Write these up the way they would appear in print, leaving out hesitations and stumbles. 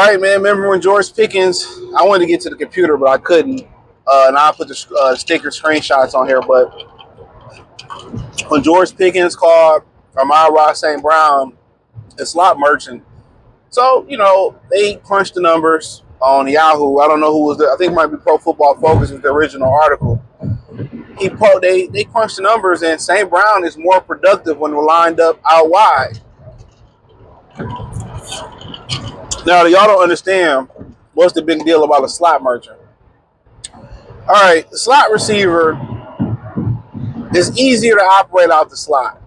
right, man. Remember when George Pickens? I wanted to get to the computer, but I couldn't. And I put the sticker screenshots on here. But when George Pickens called Amon-Ra St. Brown a slot merchant, so they crunched the numbers on Yahoo. I don't know who was there. I think it might be Pro Football Focus was the original article. They crunched the numbers, and St. Brown is more productive when we're lined up out wide. Now, y'all don't understand what's the big deal about a slot merchant. All right, the slot receiver is easier to operate out the slot.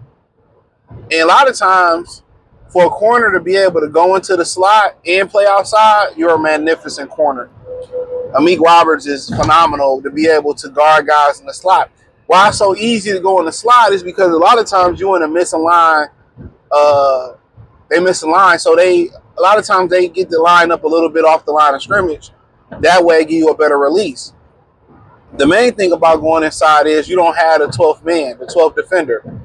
And a lot of times, for a corner to be able to go into the slot and play outside, you're a magnificent corner. Amik Roberts is phenomenal to be able to guard guys in the slot. Why it's so easy to go in the slot is because a lot of times you in a missing line, they miss a line, so a lot of times they get the line up a little bit off the line of scrimmage. That way, give you a better release. The main thing about going inside is you don't have the 12th man, the 12th defender.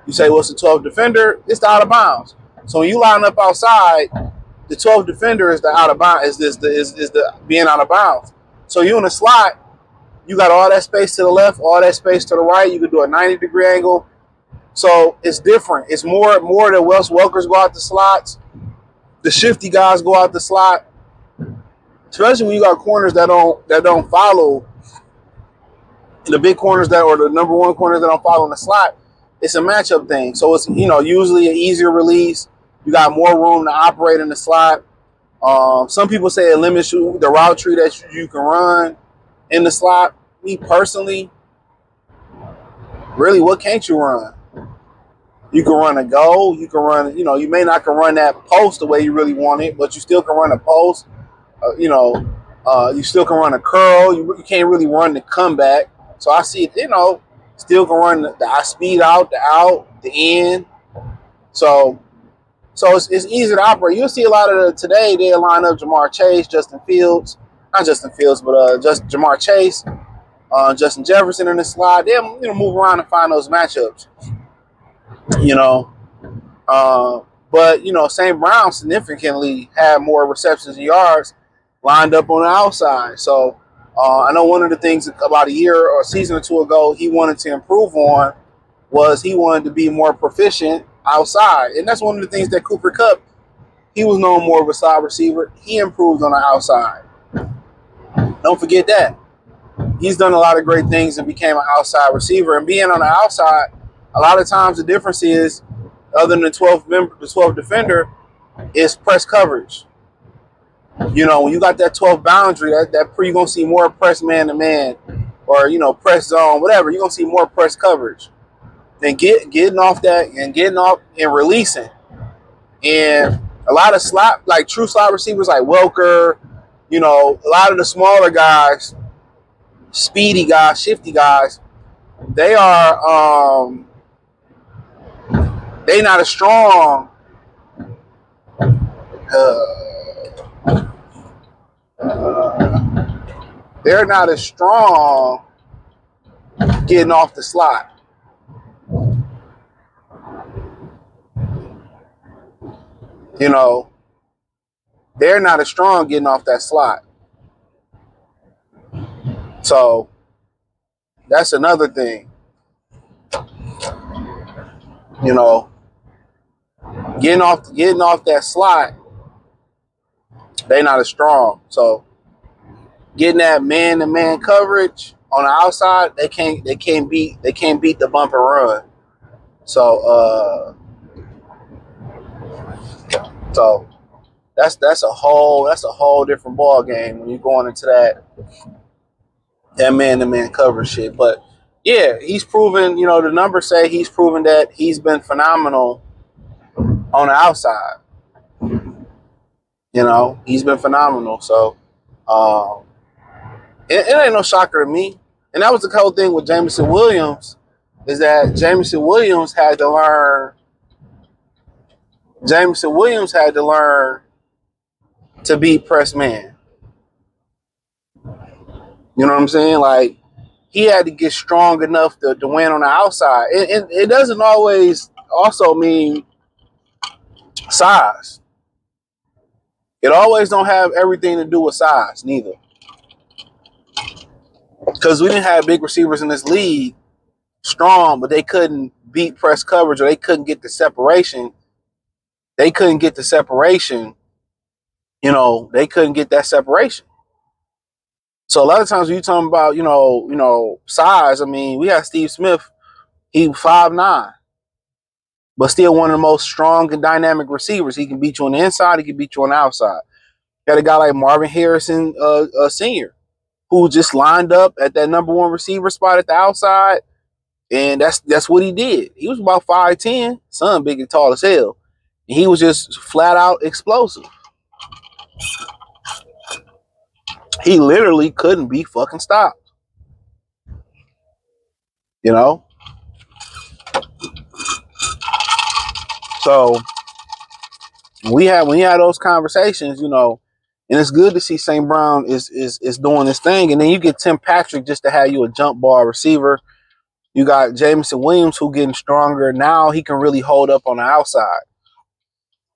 You say, what's the 12th defender? It's the out of bounds. So when you line up outside, the 12th defender is the out of bounds, is the being out of bounds. So you in the slot, you got all that space to the left, all that space to the right. You can do a 90-degree angle. So it's different. It's more that Wes Welkers go out the slots. The shifty guys go out the slot. Especially when you got corners that don't follow the big corners or the number one corners that don't follow in the slot. It's a matchup thing. So it's usually an easier release. You got more room to operate in the slot. Some people say it limits you the route tree that you can run in the slot. Me personally, really, what can't you run? You can run a go. You can run, you may not can run that post the way you really want it, but you still can run a post. You still can run a curl. You can't really run the comeback. So I see it, still can run the speed out, the end. So it's easy to operate. You'll see a lot of today, they'll line up Jamar Chase, Justin Fields, not Justin Fields, but just Jamar Chase, Justin Jefferson in the slot. They'll move around and find those matchups. But St. Brown significantly had more receptions and yards lined up on the outside. So I know one of the things about a year or a season or two ago he wanted to improve on was he wanted to be more proficient outside. And that's one of the things that Cooper Kupp, he was known more of a slot receiver. He improved on the outside. Don't forget that. He's done a lot of great things and became an outside receiver. And being on the outside, a lot of times the difference is, other than the 12th defender, is press coverage. When you got that 12th boundary, you're going to see more press man-to-man or, press zone, whatever. You're going to see more press coverage. Then getting off that and getting off and releasing. And a lot of true slot receivers like Welker, a lot of the smaller guys, speedy guys, shifty guys, they are they not as strong. They're not as strong getting off the slot. They're not as strong getting off that slot. So that's another thing. Getting off that slot, they're not as strong. So getting that man-to-man coverage on the outside, they can't beat the bump and run. So that's a whole different ball game when you're going into that man-to-man coverage shit. But yeah, he's proven, the numbers say he's proven that he's been phenomenal on the outside. He's been phenomenal. So it ain't no shocker to me. And that was the whole thing with Jameson Williams, is that Jameson Williams had to learn to be press man. You know what I'm saying? Like, he had to get strong enough to win on the outside. It doesn't always also mean size. It always don't have everything to do with size, neither. Because we didn't have big receivers in this league, strong, but they couldn't beat press coverage, or they couldn't get the separation. They couldn't get the separation. They couldn't get that separation. So a lot of times when you talking about, size, I mean, we had Steve Smith, he 5'9", but still one of the most strong and dynamic receivers. He can beat you on the inside, he can beat you on the outside. You got a guy like Marvin Harrison Sr., who just lined up at that number one receiver spot at the outside, and that's what he did. He was about 5'10", son, big and tall as hell. And he was just flat out explosive. He literally couldn't be fucking stopped. So when you had those conversations, and it's good to see St. Brown is doing this thing, and then you get Tim Patrick just to have you a jump ball receiver. You got Jameson Williams, who getting stronger now. He can really hold up on the outside.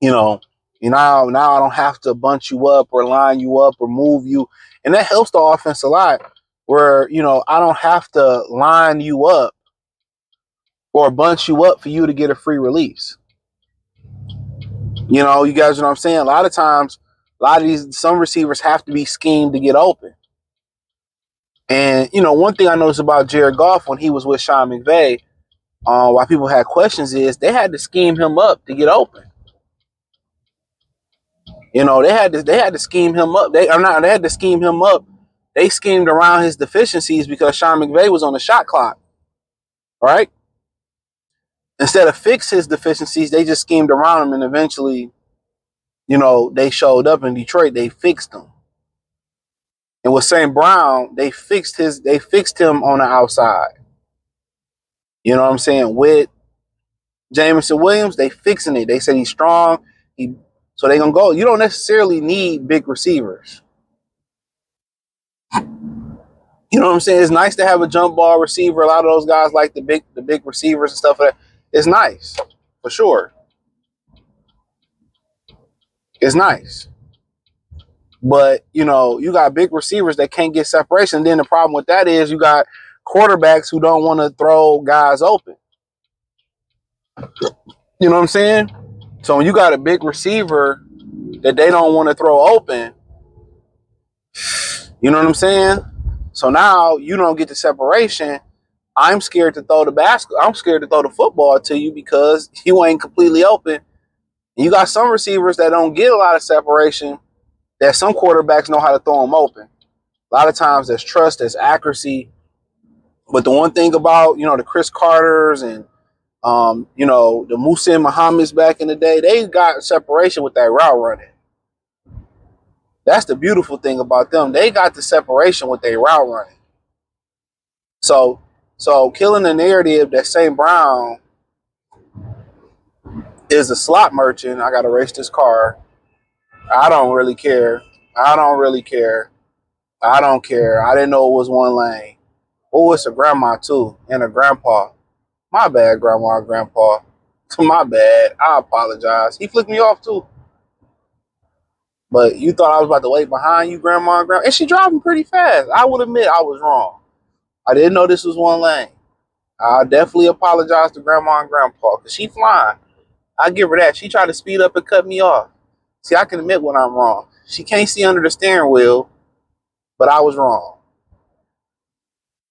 Now I don't have to bunch you up or line you up or move you, and that helps the offense a lot. Where I don't have to line you up or bunch you up for you to get a free release. You guys know what I'm saying? A lot of times, some receivers have to be schemed to get open. And, one thing I noticed about Jared Goff when he was with Sean McVay, why people had questions is they had to scheme him up to get open. They had to scheme him up. They had to scheme him up. They schemed around his deficiencies because Sean McVay was on the shot clock. Right? Instead of fix his deficiencies, they just schemed around him, and eventually, they showed up in Detroit. They fixed him. And with St. Brown, they fixed him on the outside. You know what I'm saying? With Jameson Williams, they fixing it. They said he's strong. So they gonna go. You don't necessarily need big receivers. You know what I'm saying? It's nice to have a jump ball receiver. A lot of those guys like the big receivers and stuff like that. It's nice, for sure. It's nice. But, you got big receivers that can't get separation. And then the problem with that is you got quarterbacks who don't want to throw guys open. You know what I'm saying? So when you got a big receiver that they don't want to throw open, you know what I'm saying? So now you don't get the separation. I'm scared to throw the basketball. I'm scared to throw the football to you because you ain't completely open. You got some receivers that don't get a lot of separation, that some quarterbacks know how to throw them open. A lot of times there's trust, there's accuracy. But the one thing about, the Chris Carters and, the Muhsin Muhammad's back in the day, they got separation with that route running. That's the beautiful thing about them. They got the separation with their route running. So killing the narrative that St. Brown is a slot merchant. I got to race this car. I don't really care. I don't care. I didn't know it was one lane. Oh, it's a grandma too and a grandpa. My bad, grandma and grandpa. My bad. I apologize. He flicked me off too. But you thought I was about to wait behind you, grandma and grandpa. And she driving pretty fast. I would admit I was wrong. I didn't know this was one lane. I definitely apologize to grandma and grandpa because she flying. I give her that. She tried to speed up and cut me off. See, I can admit when I'm wrong. She can't see under the steering wheel, but I was wrong.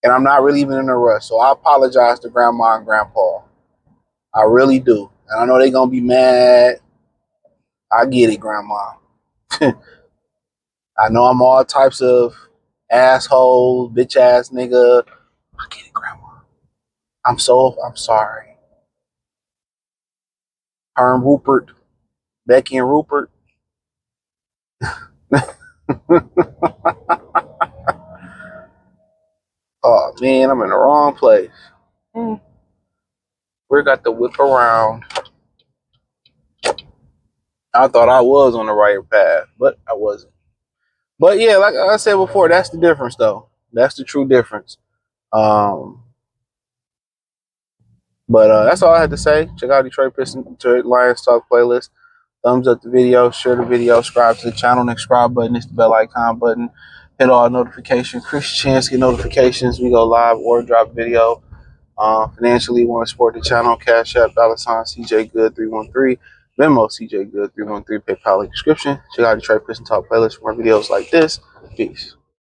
And I'm not really even in a rush. So I apologize to grandma and grandpa. I really do. And I know they're going to be mad. I get it, grandma. I know I'm all types of asshole, bitch ass nigga. I get it, grandma. I'm sorry. Her and Rupert, Becky and Rupert. Oh man, I'm in the wrong place. We got to whip around. I thought I was on the right path, but I wasn't. But yeah, like I said before, that's the difference though. That's the true difference. But that's all I had to say. Check out Detroit Lions Talk playlist. Thumbs up the video, share the video, subscribe to the channel. Next subscribe button is the bell icon button. Hit all notifications. Increase your chance to get notifications. We go live or drop video. Financially, want to support the channel? Cash App, $ CJ Good 313. Venmo CJ Good 313. PayPal in description. Check out the Trade Piss and Talk playlist for more videos like this. Peace.